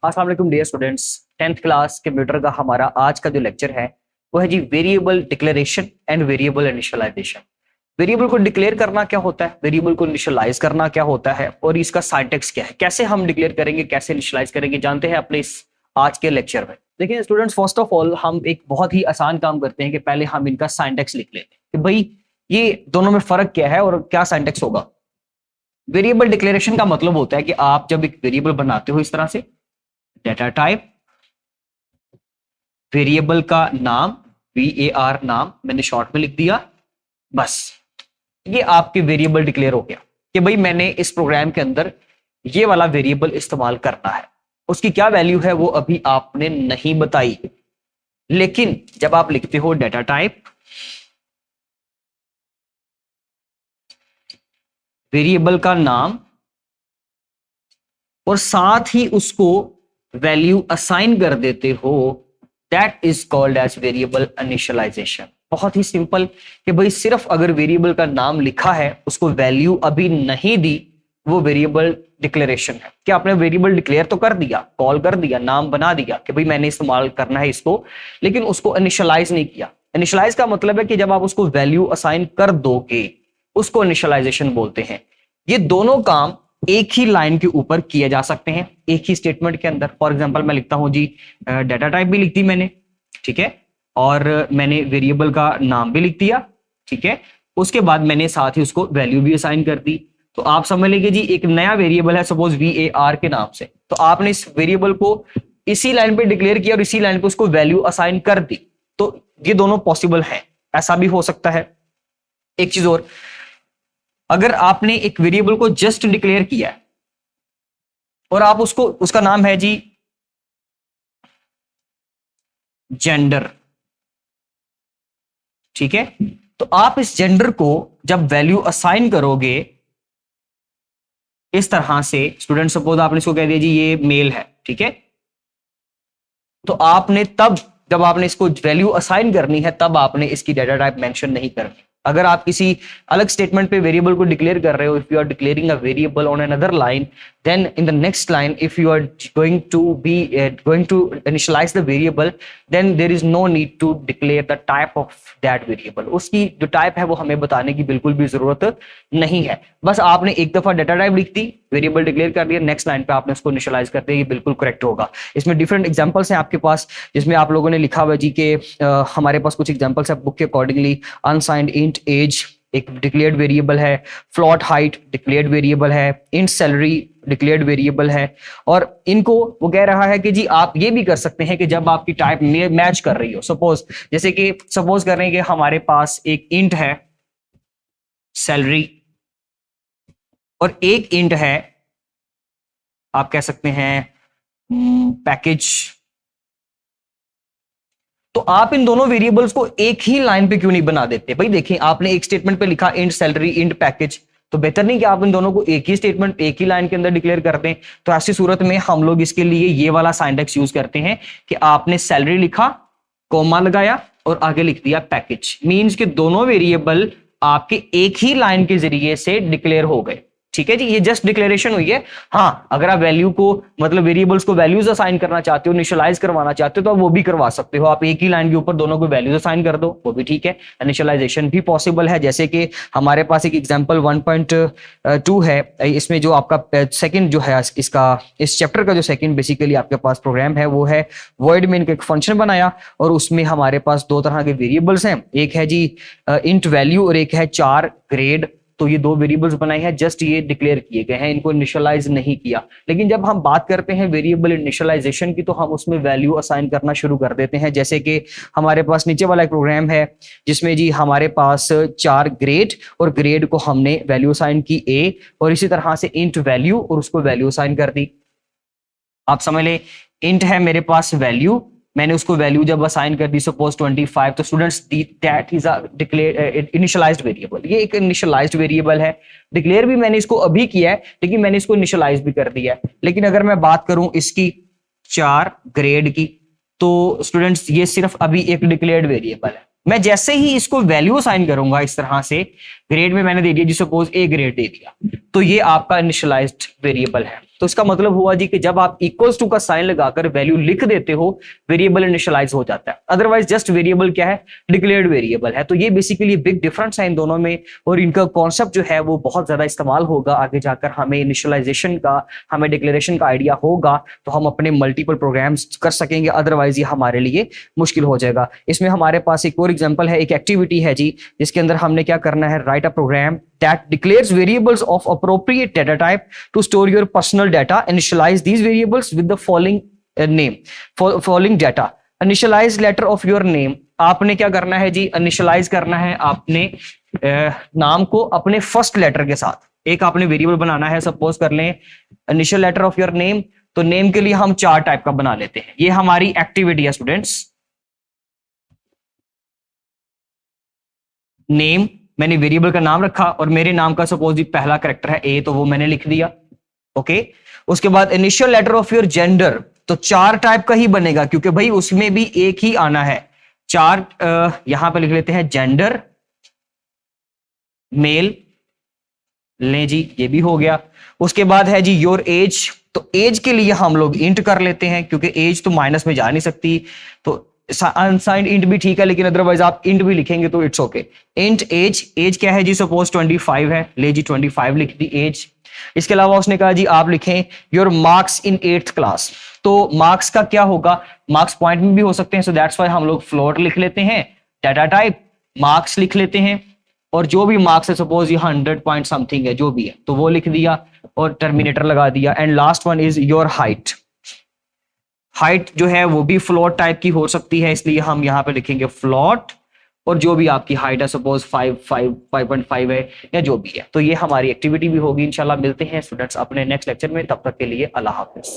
अस्सलाम वालेकुम dear students. 10th class computer का हमारा आज का जो लेक्चर है वो है जी variable declaration and variable initialization. Variable को डिक्लेयर करना क्या होता है, वेरिएबल को इनिशियलाइज करना क्या होता है और इसका सिंटैक्स क्या है, कैसे हम डिक्लेयर करेंगे, कैसे इनिशियलाइज करेंगे, जानते हैं अपने इस आज के लेक्चर में। देखिए स्टूडेंट्स, फर्स्ट ऑफ ऑल हम एक बहुत ही आसान काम करते हैं कि पहले हम इनका सिंटैक्स लिख लेते हैं कि भाई ये दोनों में फर्क क्या है और क्या सिंटैक्स होगा। वेरिएबल डिक्लेरेशन का मतलब होता है कि आप जब एक वेरिएबल बनाते हो इस तरह से, डेटा टाइप, वेरिएबल का नाम var नाम मैंने शॉर्ट में लिख दिया, बस ये आपके वेरिएबल डिक्लेयर हो गया कि भाई मैंने इस प्रोग्राम के अंदर ये वाला वेरिएबल इस्तेमाल करना है। उसकी क्या वैल्यू है वो अभी आपने नहीं बताई, लेकिन जब आप लिखते हो डेटा टाइप, वेरिएबल का नाम और साथ ही उसको वैल्यू असाइन कर देते हो, that is called as variable initialization. बहुत ही सिंपल कि भाई सिर्फ अगर वेरिएबल का नाम लिखा है, उसको वैल्यू अभी नहीं दी, वो वेरिएबल डिक्लेरेशन है। कि आपने वेरिएबल डिक्लेयर तो कर दिया, कॉल कर दिया, नाम बना दिया कि भाई मैंने इस्तेमाल करना है इसको, लेकिन उसको इनिशियलाइज नहीं किया। इनिशियलाइज का मतलब है कि जब आप उसको वैल्यू असाइन कर दोगे उसको इनिशियलाइजेशन बोलते हैं। ये दोनों काम एक ही लाइन के ऊपर किए जा सकते हैं, एक ही स्टेटमेंट के अंदर। फॉर एग्जांपल मैं लिखता हूं जी डेटा टाइप भी लिख दी मैंने, ठीक है, और मैंने वेरिएबल का नाम भी लिख दिया, ठीक है, उसके बाद मैंने साथ ही उसको वैल्यू भी असाइन कर दी। तो आप समझ लीजिए जी एक नया वेरिएबल है सपोज var के नाम से, तो आपने इस वेरिएबल को इसी लाइन पे डिक्लेयर किया और इसी लाइन पे उसको वैल्यू असाइन कर दी। तो ये दोनों पॉसिबल है, ऐसा भी हो सकता है। एक चीज और, अगर आपने एक वेरिएबल को जस्ट डिक्लेयर किया है और आप उसको, उसका नाम है जी जेंडर, ठीक है, तो आप इस जेंडर को जब वैल्यू असाइन करोगे इस तरह से, स्टूडेंट सपोज आपने इसको कह दिया जी ये मेल है, ठीक है, तो आपने तब जब आपने इसको वैल्यू असाइन करनी है तब आपने इसकी डेटा टाइप मेंशन नहीं करनी। अगर आप किसी अलग स्टेटमेंट पे वेरिएबल को डिक्लेयर कर रहे हो, if you are declaring a variable on another line, then in the next line if you are going to initialize the variable, then there is no need to declare the type of that variable। उसकी जो type है वो हमें बताने की बिल्कुल भी जरूरत नहीं है। बस आपने एक दफा डेटा टाइप लिख दी, वेरिएबल डिक्लेयर कर दिया, नेक्स्ट लाइन पे आपने उसको इनिशियलाइज कर दिया, ये बिल्कुल करेक्ट होगा। इसमें डिफरेंट एग्जांपल्स हैं आपके पास, जिसमें आप लोगों ने लिखा हुआ जी के हमारे पास कुछ एग्जांपल्स है बुक के अकॉर्डिंगली। अनसाइंड इंट एज एक डिक्लेयर्ड वेरिएबल है, फ्लोट हाइट डिक्लेयर्ड वेरिएबल है, इंट सैलरी डिक्लेयर्ड वेरिएबल है। और इनको वो कह रहा है कि जी आप ये भी कर सकते हैं कि जब आपकी टाइप मैच कर रही हो, सपोज जैसे कि सपोज कर रहे हैं कि हमारे पास एक इंट है सैलरी और एक इंट है, आप कह सकते हैं पैकेज। तो आप इन दोनों वेरिएबल्स को एक ही लाइन पे क्यों नहीं बना देते? भाई देखिए आपने एक स्टेटमेंट पे लिखा इंट सैलरी इंट पैकेज, तो बेहतर नहीं कि आप इन दोनों को एक ही स्टेटमेंट एक ही लाइन के अंदर डिक्लेयर कर दें। तो ऐसी सूरत में हम लोग इसके लिए ये वाला सिंटैक्स यूज करते हैं कि आपने सैलरी लिखा, कॉमा लगाया और आगे लिख दिया पैकेज। मींस कि दोनों वेरिएबल आपके एक ही लाइन के जरिए से डिक्लेयर हो गए, ठीक है जी, ये जस्ट डिक्लेरेशन हुई है। हाँ, अगर आप वैल्यू को मतलब वेरिएबल्स को वैल्यूज असाइन करना चाहते हो, इनिशियलाइज करवाना चाहते हो, तो आप वो भी करवा सकते हो। आप एक ही लाइन के ऊपर दोनों को वैल्यूज असाइन कर दो, वो भी ठीक है। इनिशियलाइजेशन भी पॉसिबल है, जैसे कि हमारे पास एक एग्जांपल 1.2 है, इसमें जो आपका सेकंड जो है इसका इस चैप्टर का जो सेकंड बेसिकली आपके पास प्रोग्राम है वो है वॉइड में इनका एक फंक्शन बनाया और उसमें हमारे पास दो तरह के वेरिएबल्स हैं, एक है जी इंट वैल्यू और एक है 4 ग्रेड। तो ये दो वेरिएबल्स बनाए हैं, जस्ट ये डिक्लेयर किए गए हैं, इनको इनिशियलाइज नहीं किया। लेकिन जब हम बात करते हैं वेरिएबल इनिशियलाइजेशन की तो हम उसमें वैल्यू असाइन करना शुरू कर देते हैं। जैसे कि हमारे पास नीचे वाला एक प्रोग्राम है जिसमें जी हमारे पास 4 ग्रेड और ग्रेड को हमने वैल्यू असाइन की a और इसी तरह से इंट वैल्यू और उसको वैल्यू असाइन कर दी। आप समझ ले, इंट है मेरे पास वैल्यू, मैंने उसको वैल्यू जब असाइन कर दी सपोज 25, तो students that is a declare initialised variable. ये एक इनिशियलाइज्ड वेरिएबल है, डिक्लेयर भी मैंने इसको अभी किया है लेकिन मैंने इसको इनिशियलाइज भी कर दिया है। लेकिन अगर मैं बात करूं इसकी 4 ग्रेड की, तो स्टूडेंट्स ये सिर्फ अभी एक डिक्लेयर्ड वेरिएबल है। मैं जैसे ही इसको वैल्यू असाइन करूंगा इस तरह से, ग्रेड में मैंने दे दिया जी सपोज A ग्रेड दे दिया, तो ये आपका इनिशियलाइज्ड वेरिएबल है। तो इसका मतलब हुआ जी कि जब आप इक्वल्स टू का साइन लगाकर वैल्यू लिख देते हो, वेरिएबल इनिशियलाइज हो जाता है। अदरवाइज जस्ट वेरिएबल क्या है, डिक्लेयर्ड वेरिएबल है। तो ये बेसिकली बिग डिफरेंस है इन दोनों में, और इनका कॉन्सेप्ट जो है वो बहुत ज्यादा इस्तेमाल होगा आगे जाकर। हमें इनिशियलाइजेशन का, हमें डिक्लेरेशन का आइडिया होगा तो हम अपने मल्टीपल प्रोग्राम्स कर सकेंगे, अदरवाइज ये हमारे लिए मुश्किल हो जाएगा। इसमें हमारे पास एक और एग्जांपल है, एक एक्टिविटी है जी, जिसके अंदर हमने क्या करना है, write a program that declares variables of appropriate data type to store your personal data. Initialize these variables with the following name, following data. Initialize letter of your name. आपने क्या करना है जी, इनिशियलाइज करना है आपने नाम को अपने फर्स्ट लेटर के साथ। एक आपने वेरिएबल बनाना है, सपोज कर लें initial letter of your name, तो नेम के लिए हम 4 टाइप का बना लेते हैं। ये हमारी एक्टिविटी है स्टूडेंट्स। नेम, मैंने वेरिएबल का नाम रखा और मेरे नाम का सपोज जी पहला कैरेक्टर है ए, तो वो मैंने लिख दिया। ओके, उसके बाद initial letter of your gender, तो 4 टाइप का ही बनेगा क्योंकि भाई उसमें भी एक ही आना है। 4 यहां पे लिख लेते हैं, जेंडर मेल, ले जी ये भी हो गया। उसके बाद है जी योर एज, तो एज के लिए हम लोग इंट कर लेते हैं क्योंकि एज तो माइनस में जा नहीं सकती, तो अनसाइंड इंट भी ठीक है, लेकिन अदरवाइज आप इंट भी लिखेंगे तो it's okay. Int age, age क्या है जी, सपोज 25 है, ले जी 25 लिख दी एज। इसके अलावा उसने कहा जी आप लिखें your marks in 8th class, तो मार्क्स का क्या होगा, मार्क्स पॉइंट में भी हो सकते हैं, सो दैट्स व्हाई हम लोग फ्लोट लिख लेते हैं, डाटा टाइप मार्क्स लिख लेते हैं, और जो भी मार्क्स है सपोज ये 100 पॉइंट समथिंग है, जो भी है तो वो लिख दिया और टर्मिनेटर लगा दिया। And last one is your height. Height जो है वो भी फ्लोट टाइप की हो सकती है, इसलिए हम यहाँ पे लिखेंगे फ्लोट, और जो भी आपकी हाइट है सपोज 5.5 है या जो भी है। तो ये हमारी एक्टिविटी भी होगी। इंशाल्लाह मिलते हैं स्टूडेंट्स अपने नेक्स्ट लेक्चर में, तब तक के लिए अल्लाह हाफिज।